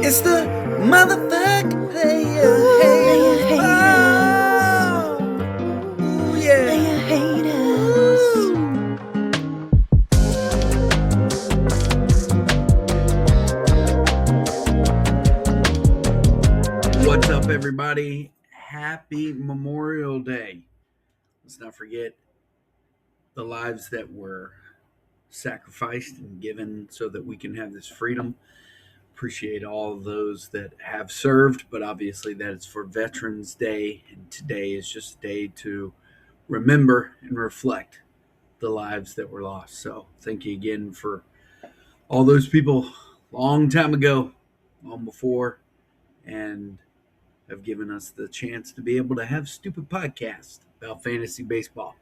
It's the motherfucking player haters. Oh, yeah. Player haters. What's up, everybody? Happy Memorial Day. Let's not forget the lives that were sacrificed and given so that we can have this freedom. Appreciate all of those that have served, but obviously that is for Veterans Day, and today is just a day to remember and reflect the lives that were lost. So thank you again for all those people long time ago, long before, and have given us the chance to be able to have stupid podcasts about fantasy baseball.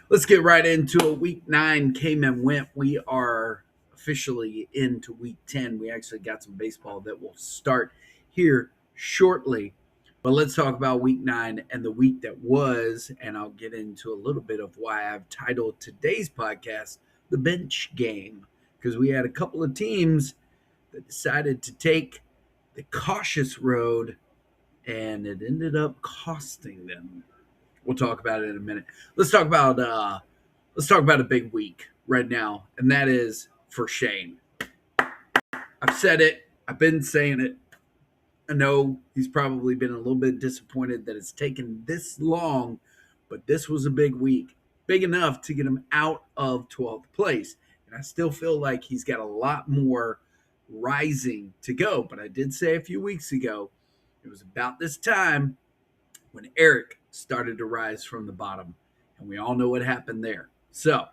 Let's get right into it. Week 9 came and went. We are officially into week 10. We actually got some baseball that will start here shortly. But let's talk about week 9 and the week that was, and I'll get into a little bit of why I've titled today's podcast The Bench Game, because we had a couple of teams that decided to take the cautious road, and it ended up costing them. We'll talk about it in a minute. Let's talk about a big week right now, and that is for Shane. I've said it. I've been saying it. I know he's probably been a little bit disappointed that it's taken this long, but this was a big week, big enough to get him out of 12th place. And I still feel like he's got a lot more rising to go. But I did say a few weeks ago, it was about this time when Eric started to rise from the bottom, and we all know what happened there. So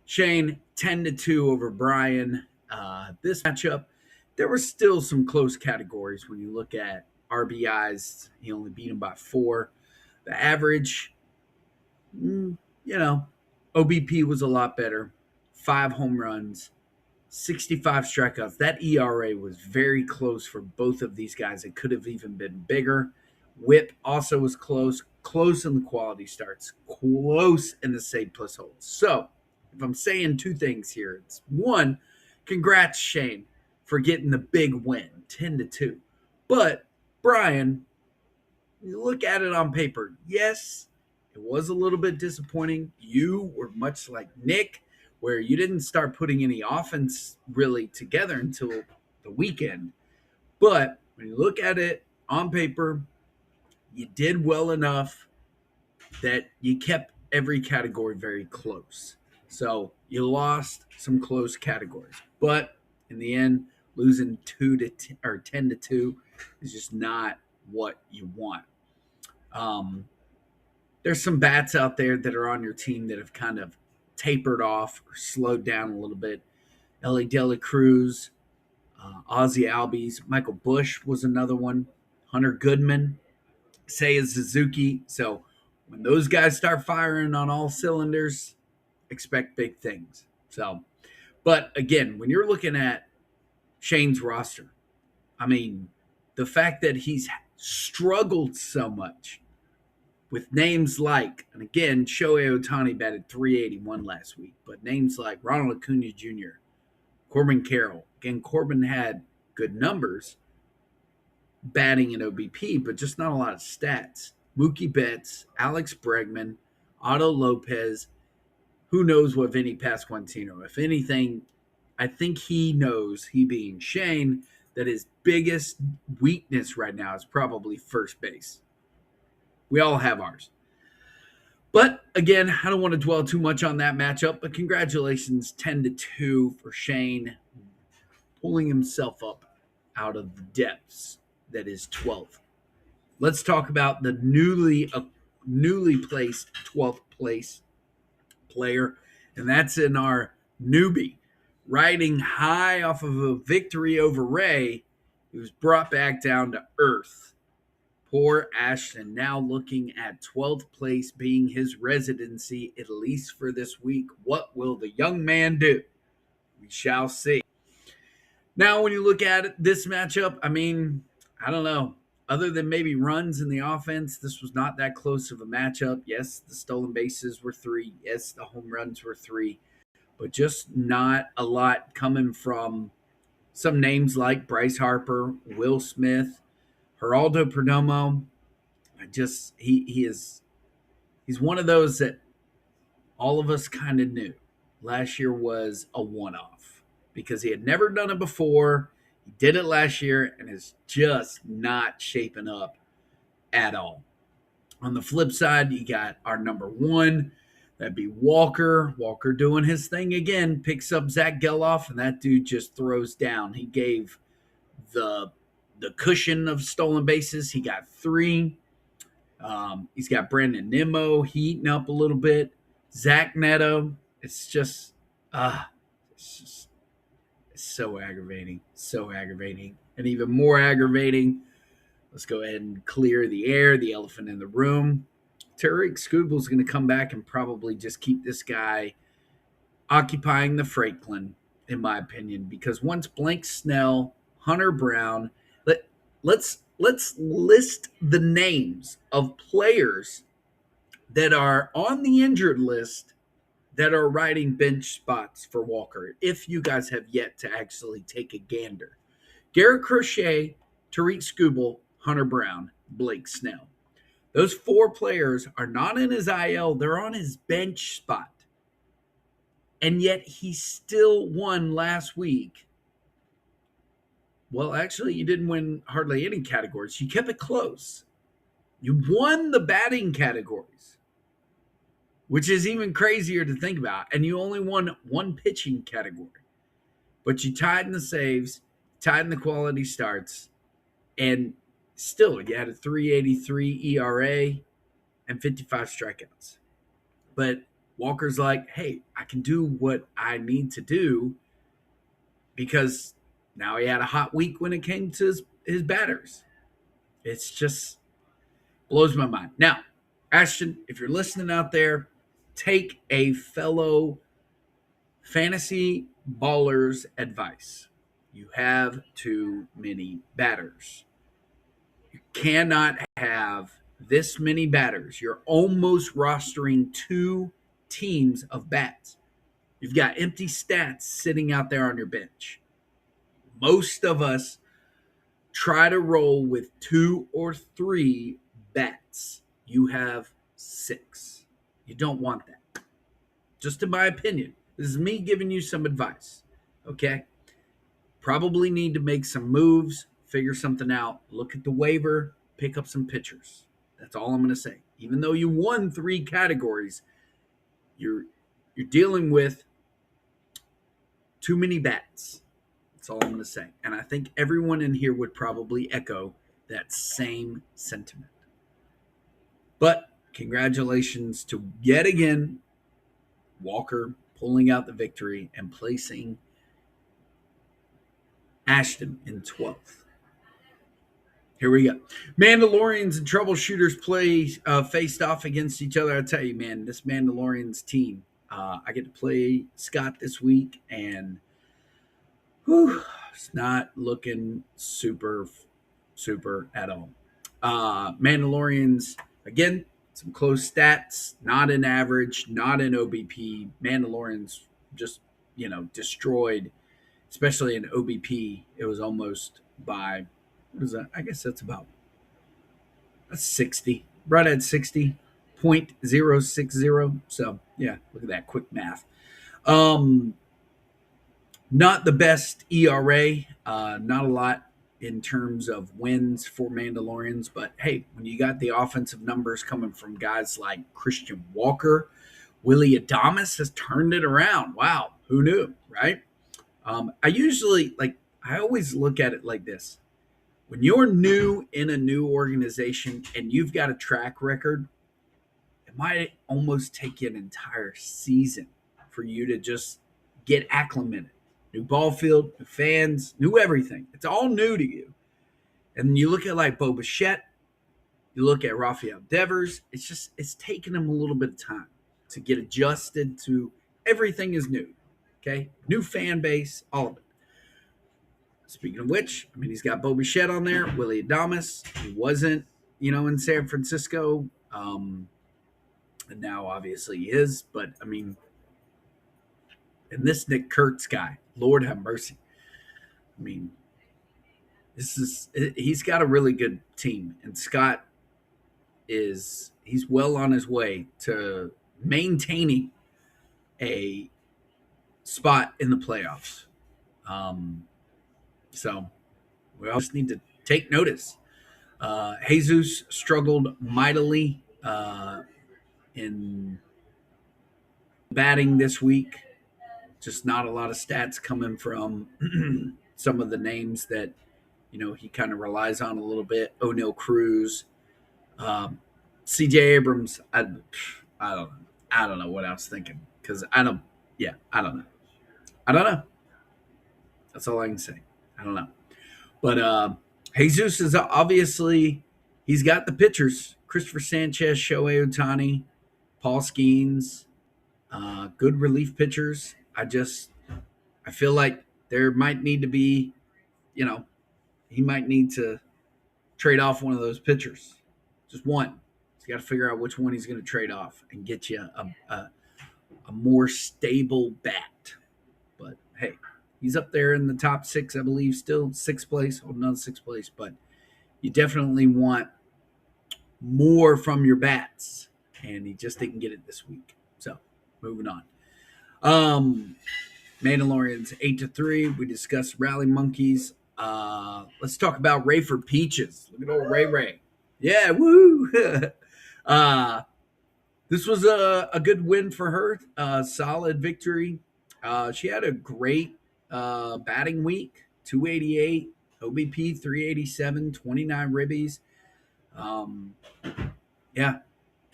Shane 10-2 over Brian. This matchup, there were still some close categories. When you look at RBIs, he only beat him by 4. The average, OBP was a lot better. 5 home runs, 65 strikeouts. That ERA was very close for both of these guys. It could have even been bigger. Whip also was close in the quality starts, close in the save plus holds. So if I'm saying two things here, it's one, congrats, Shane, for getting the big win, 10-2. But Brian, you look at it on paper, yes, it was a little bit disappointing. You were much like Nick, where you didn't start putting any offense really together until the weekend. But when you look at it on paper, you did well enough that you kept every category very close. So you lost some close categories, but in the end, losing 10-2 is just not what you want. There's some bats out there that are on your team that have kind of tapered off or slowed down a little bit. Ellie De La Cruz, Ozzie Albies, Michael Bush was another one. Hunter Goodman, Seiya Suzuki. So when those guys start firing on all cylinders, expect big things. So, but again, when you're looking at Shane's roster, I mean, the fact that he's struggled so much with names like, and again, Shohei Ohtani batted 381 last week, but names like Ronald Acuna Jr., Corbin Carroll. Again, Corbin had good numbers, batting in OBP, but just not a lot of stats. Mookie Betts, Alex Bregman, Otto Lopez. Who knows what Vinny Pasquantino? If anything, I think he knows, he being Shane, that his biggest weakness right now is probably first base. We all have ours. But again, I don't want to dwell too much on that matchup, but congratulations, 10-2 for Shane, pulling himself up out of the depths that is 12th. Let's talk about the newly placed 12th place player, and that's in our newbie. Riding high off of a victory over Ray, he was brought back down to earth. Poor Ashton, now looking at 12th place being his residency, at least for this week. What will the young man do? We shall see. Now, when you look at this matchup, I mean, I don't know. Other than maybe runs in the offense, this was not that close of a matchup. Yes, the stolen bases were 3. Yes, the home runs were 3. But just not a lot coming from some names like Bryce Harper, Will Smith, Geraldo Perdomo. I just he is he's one of those that all of us kind of knew. Last year was a one-off because he had never done it before. He did it last year and is just not shaping up at all. On the flip side, you got our number one. That'd be Walker. Walker doing his thing again, picks up Zach Geloff, and that dude just throws down. He gave the the cushion of stolen bases. He got three. He's got Brandon Nimmo heating up a little bit. Zach Neto. It's just, it's just it's so aggravating, so aggravating, and even more aggravating. Let's go ahead and clear the air, the elephant in the room. Tariq Scooble's going to come back and probably just keep this guy occupying the Franklin, in my opinion, because once Blank Snell, Hunter Brown, let's list the names of players that are on the injured list that are riding bench spots for Walker. If you guys have yet to actually take a gander, Garrett Crochet, Tariq Skubal, Hunter Brown, Blake Snell. Those four players are not in his IL, they're on his bench spot. And yet he still won last week. Well, actually, you didn't win hardly any categories. You kept it close. You won the batting categories, which is even crazier to think about. And you only won one pitching category. But you tied in the saves, tied in the quality starts, and still you had a 3.83 ERA and 55 strikeouts. But Walker's like, hey, I can do what I need to do because now he had a hot week when it came to his batters. It's just blows my mind. Now, Ashton, if you're listening out there, take a fellow fantasy baller's advice. You have too many batters. You cannot have this many batters. You're almost rostering two teams of bats. You've got empty stats sitting out there on your bench. Most of us try to roll with two or three bats. You have six. You don't want that. Just in my opinion. This is me giving you some advice. Okay? Probably need to make some moves, figure something out, look at the waiver, pick up some pitchers. That's all I'm going to say. Even though you won three categories, you're dealing with too many bats. That's all I'm going to say. And I think everyone in here would probably echo that same sentiment. But congratulations to yet again Walker pulling out the victory and placing Ashton in 12th. Here we go. Mandalorians and troubleshooters faced off against each other. I tell you, man, this Mandalorians team. I get to play Scott this week, and it's not looking super at all. Mandalorians, again, some close stats, not an average, not an OBP. Mandalorians just, destroyed, especially in OBP. It was almost by, what is that? I guess that's 60, right at 60.060. So, yeah, look at that quick math. Not the best ERA, not a lot in terms of wins for Mandalorians, but hey, when you got the offensive numbers coming from guys like Christian Walker, Willie Adames has turned it around. Wow, who knew, right? I always look at it like this. When you're new in a new organization and you've got a track record, it might almost take you an entire season for you to just get acclimated. New ball field, new fans, new everything. It's all new to you. And you look at like Bo Bichette, you look at Rafael Devers, it's taken them a little bit of time to get adjusted to everything is new. Okay? New fan base, all of it. Speaking of which, he's got Bo Bichette on there, Willie Adames. He wasn't, in San Francisco. And now obviously he is, but and this Nick Kurtz guy, Lord have mercy. I mean, he's got a really good team, and Scott he's well on his way to maintaining a spot in the playoffs. Um, so we all just need to take notice. Jesus struggled mightily in batting this week. Just not a lot of stats coming from some of the names that he kind of relies on a little bit. O'Neill Cruz, um, C.J. Abrams. I don't know. I don't know what I was thinking because I don't. Yeah, I don't know. I don't know. That's all I can say. I don't know. But Jesus is obviously he's got the pitchers: Christopher Sanchez, Shohei Ohtani, Paul Skeens, good relief pitchers. I feel like there might need to be, he might need to trade off one of those pitchers, just one. He's got to figure out which one he's going to trade off and get you a more stable bat. But hey, he's up there in the top six, I believe, still sixth place, holding on to sixth place. But you definitely want more from your bats, and he just didn't get it this week. So moving on. Mandalorians 8-3. We discussed Rally Monkeys. Let's talk about Rayford Peaches. Look at old Ray Ray. Yeah, woo! This was a good win for her. Solid victory. She had a great batting week. 288, OBP 387, 29 ribbies. Yeah,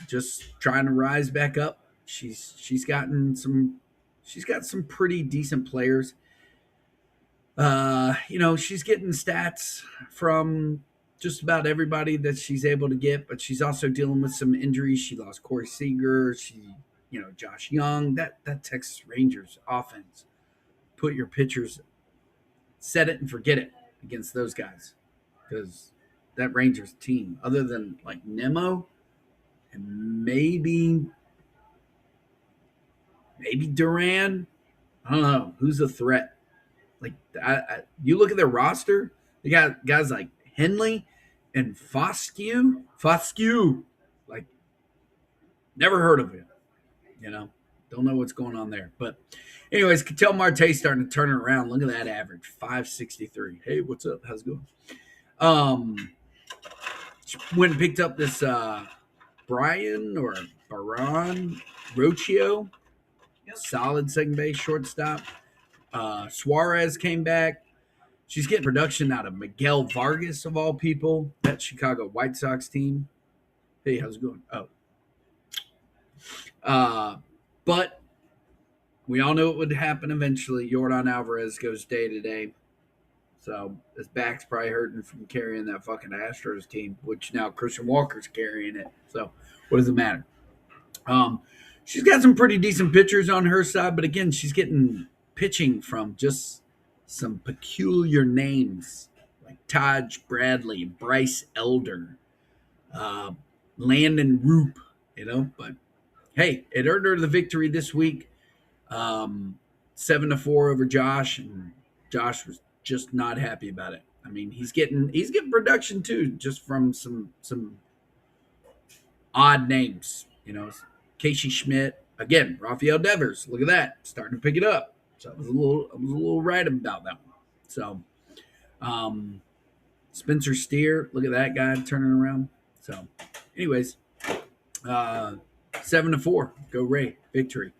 just trying to rise back up. She's got some pretty decent players. She's getting stats from just about everybody that she's able to get, but she's also dealing with some injuries. She lost Corey Seager. Josh Young. That Texas Rangers offense. Put your pitchers, set it and forget it against those guys, because that Rangers team, other than like Nemo and maybe Duran, I don't know who's a threat. Like you look at their roster, they got guys like Henley and Foscue, like never heard of him. Don't know what's going on there. But anyways, Ketel Marte starting to turn it around. Look at that average, 563. Hey, what's up? How's it going? Went and picked up this Baron Rocio, solid second base shortstop. Suarez came back. She's getting production out of Miguel Vargas, of all people, that Chicago White Sox team. Hey, how's it going? But we all knew it would happen eventually. Yordan Alvarez goes day to day. So his back's probably hurting from carrying that fucking Astros team, which now Christian Walker's carrying it. So what does it matter? She's got some pretty decent pitchers on her side, but again, she's getting pitching from just some peculiar names like Taj Bradley, Bryce Elder, Landon Roop, But hey, it earned her the victory this week, 7-4 over Josh, and Josh was just not happy about it. I mean, he's getting production too, just from some odd names, Casey Schmidt, again, Rafael Devers. Look at that, starting to pick it up. So I was a little right about that one. So, Spencer Steer, look at that guy turning around. So, anyways, 7-4, go Ray, victory.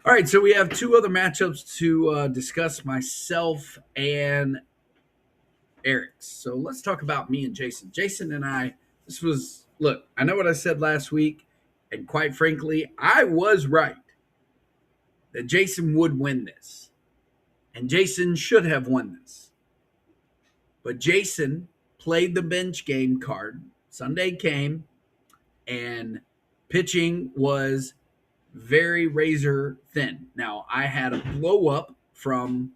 All right, so we have two other matchups to discuss, myself and Eric. So let's talk about me and Jason. Jason and I, look, I know what I said last week, and quite frankly, I was right that Jason would win this. And Jason should have won this. But Jason played the bench game card. Sunday came, and pitching was very razor thin. Now, I had a blow up from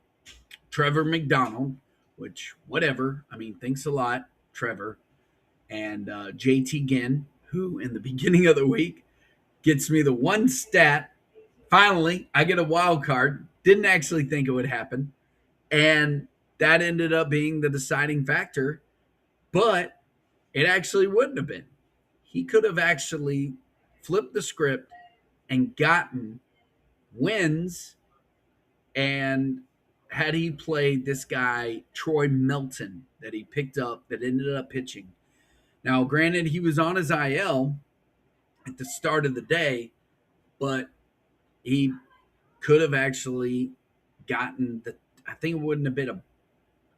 Trevor McDonald, which, whatever. I mean, thanks a lot, Trevor. And JT Ginn, who in the beginning of the week gets me the one stat. Finally, I get a wild card. Didn't actually think it would happen. And that ended up being the deciding factor, but it actually wouldn't have been. He could have actually flipped the script and gotten wins. And had he played this guy, Troy Melton, that he picked up that ended up pitching. Now, granted, he was on his IL at the start of the day, but he could have actually gotten the. I think it wouldn't have been a.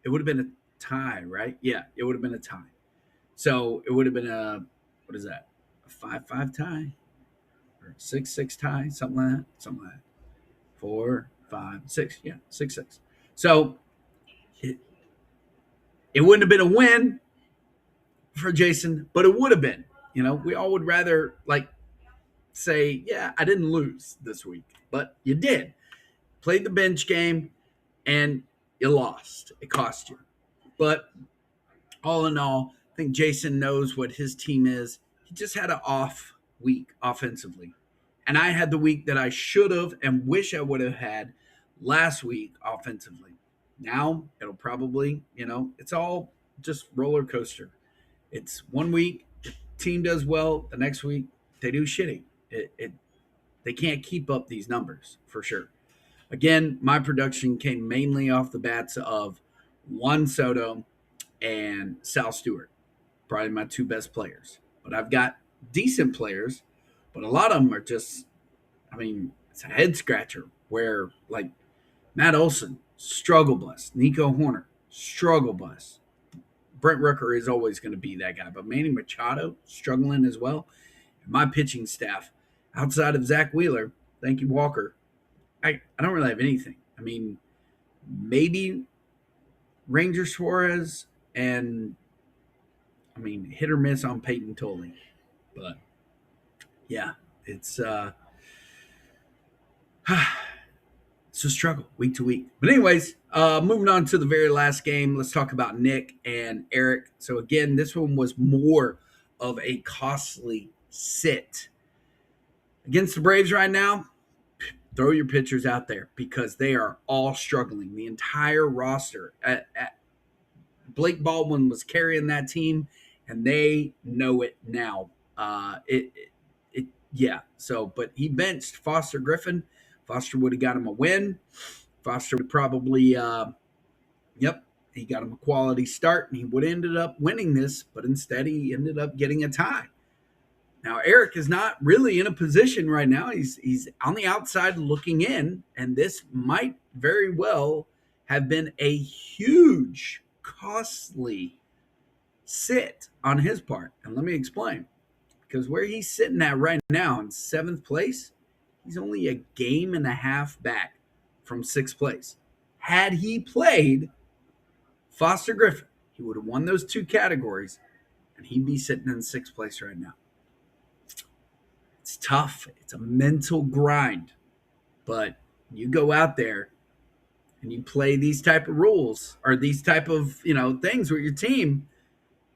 It would have been a tie, right? Yeah, it would have been a tie. So it would have been a. What is that? A 5-5 tie or 6-6 tie, something like that. Something like that. 4-5-6. Yeah, 6-6. So it, it wouldn't have been a win for Jason, but it would have been. We all would rather say, yeah, I didn't lose this week, but you did. Played the bench game and you lost. It cost you. But all in all, I think Jason knows what his team is. He just had an off week offensively. And I had the week that I should have and wish I would have had last week offensively. Now it'll probably, it's all just roller coaster. It's one week, the team does well, the next week they do shitty. They can't keep up these numbers for sure. Again, my production came mainly off the bats of Juan Soto and Sal Stewart, probably my two best players. But I've got decent players, but a lot of them are just, it's a head scratcher where, like, Matt Olson, struggle bus. Nico Horner, struggle bus. Brent Rooker is always going to be that guy, but Manny Machado, struggling as well. And my pitching staff, outside of Zach Wheeler, thank you, Walker, I don't really have anything. Maybe Ranger Suarez and, hit or miss on Peyton Tolley. But, yeah, it's it's a struggle week to week. But anyways, moving on to the very last game, let's talk about Nick and Eric. So again, this one was more of a costly sit. Against the Braves right now, throw your pitchers out there because they are all struggling. The entire roster. Blake Baldwin was carrying that team, and they know it now. Yeah. So, but he benched Foster Griffin. Foster would have got him a win. Foster would probably, yep, he got him a quality start, and he would have ended up winning this, but instead he ended up getting a tie. Now, Eric is not really in a position right now. He's on the outside looking in, and this might very well have been a huge, costly sit on his part. And let me explain. Because where he's sitting at right now in seventh place, he's only a game and a half back from sixth place. Had he played Foster Griffin, he would have won those two categories, and he'd be sitting in sixth place right now. It's tough. It's a mental grind. But you go out there and you play these type of rules or these type of, things with your team,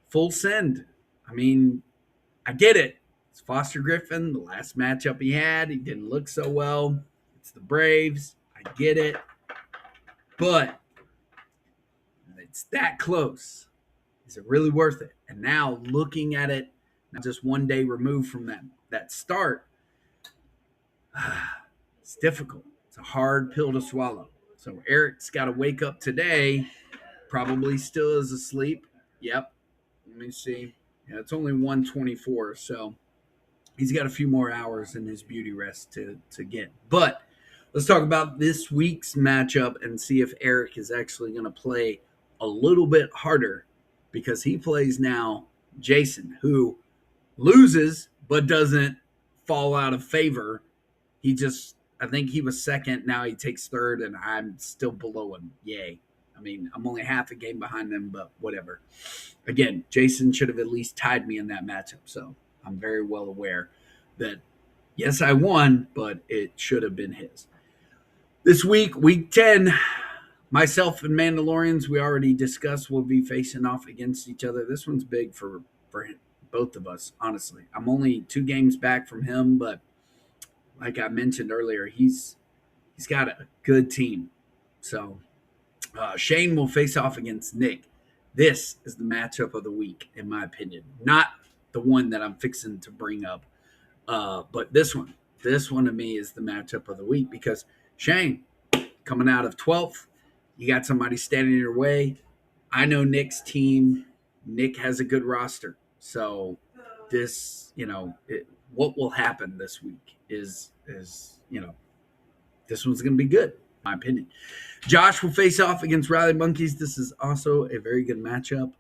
full send. I get it. It's Foster Griffin, the last matchup he had. He didn't look so well. It's the Braves. I get it. But it's that close. Is it really worth it? And now looking at it, now just one day removed from that start, it's difficult. It's a hard pill to swallow. So Eric's got to wake up today. Probably still is asleep. Yep. Let me see. Yeah, it's only 1:24, so he's got a few more hours in his beauty rest to get. But let's talk about this week's matchup and see if Eric is actually going to play a little bit harder because he plays now Jason, who loses but doesn't fall out of favor. I think he was second. Now he takes third, and I'm still below him. Yay. I'm only half a game behind him, but whatever. Again, Jason should have at least tied me in that matchup, so I'm very well aware that, yes, I won, but it should have been his. This week, week 10, myself and Mandalorians, we already discussed, will be facing off against each other. This one's big for both of us, honestly. I'm only 2 games back from him, but like I mentioned earlier, he's got a good team. So Shane will face off against Nick. This is the matchup of the week, in my opinion. Not the one that I'm fixing to bring up, but this one. This one to me is the matchup of the week because Shane, coming out of 12th, you got somebody standing in your way. I know Nick's team. Nick has a good roster. So this, what will happen this week is this one's going to be good, in my opinion. Josh will face off against Riley Monkeys. This is also a very good matchup.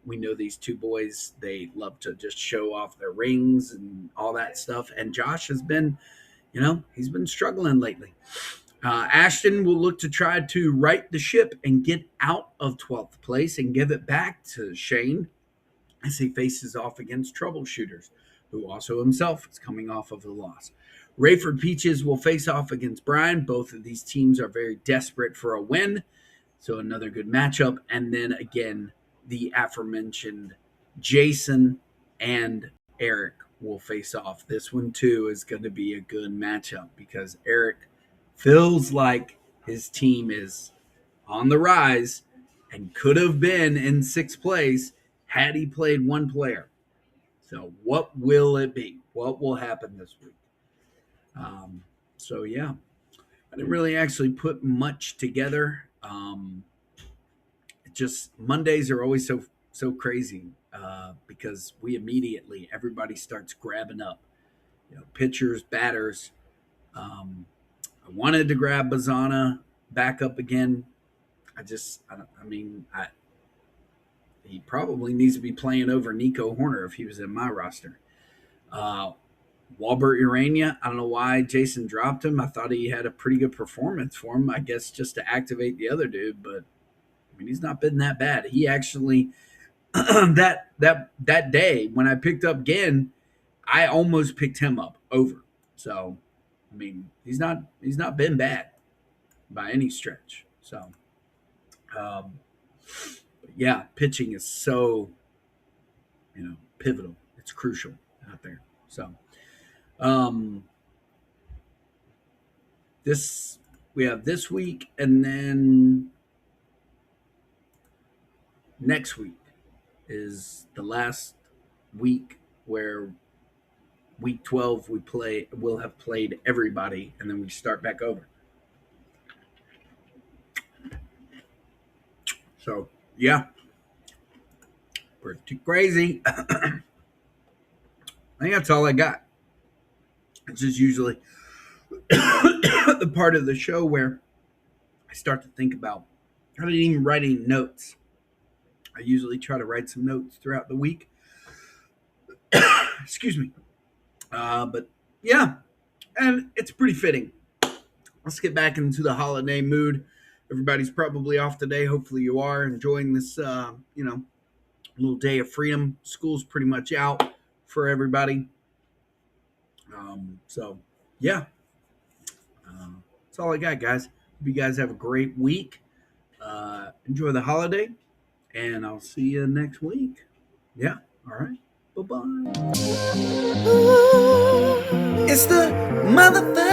We know these two boys, they love to just show off their rings and all that stuff. And Josh has been, he's been struggling lately. Ashton will look to try to right the ship and get out of 12th place and give it back to Shane as he faces off against Troubleshooters, who also himself is coming off of a loss. Rayford Peaches will face off against Brian. Both of these teams are very desperate for a win, so another good matchup. And then again, the aforementioned Jason and Eric will face off. This one too is going to be a good matchup because Eric feels like his team is on the rise and could have been in sixth place had he played one player. So what will it be? What will happen this week? So yeah, I didn't really actually put much together. It just Mondays are always so crazy because we immediately everybody starts grabbing up, pitchers, batters. I wanted to grab Bazana back up again. He probably needs to be playing over Nico Horner if he was in my roster. Walbert Urania, I don't know why Jason dropped him. I thought he had a pretty good performance for him, I guess just to activate the other dude, but he's not been that bad. He actually that day when I picked up Ginn, I almost picked him up over. So, he's not been bad by any stretch. So, yeah, pitching is so pivotal. It's crucial out there. So, this we have this week, and then next week is the last week where week 12 we'll have played everybody, and then we start back over. So yeah, pretty crazy. I think that's all I got. This is usually the part of the show where I start to think about. I didn't even write any notes. I usually try to write some notes throughout the week. Excuse me. But yeah, and it's pretty fitting. Let's get back into the holiday mood. Everybody's probably off today. Hopefully you are enjoying this, little day of freedom. School's pretty much out for everybody. So yeah, that's all I got, guys. Hope you guys have a great week. Enjoy the holiday, and I'll see you next week. Yeah, all right. Bye-bye. It's the motherfucker.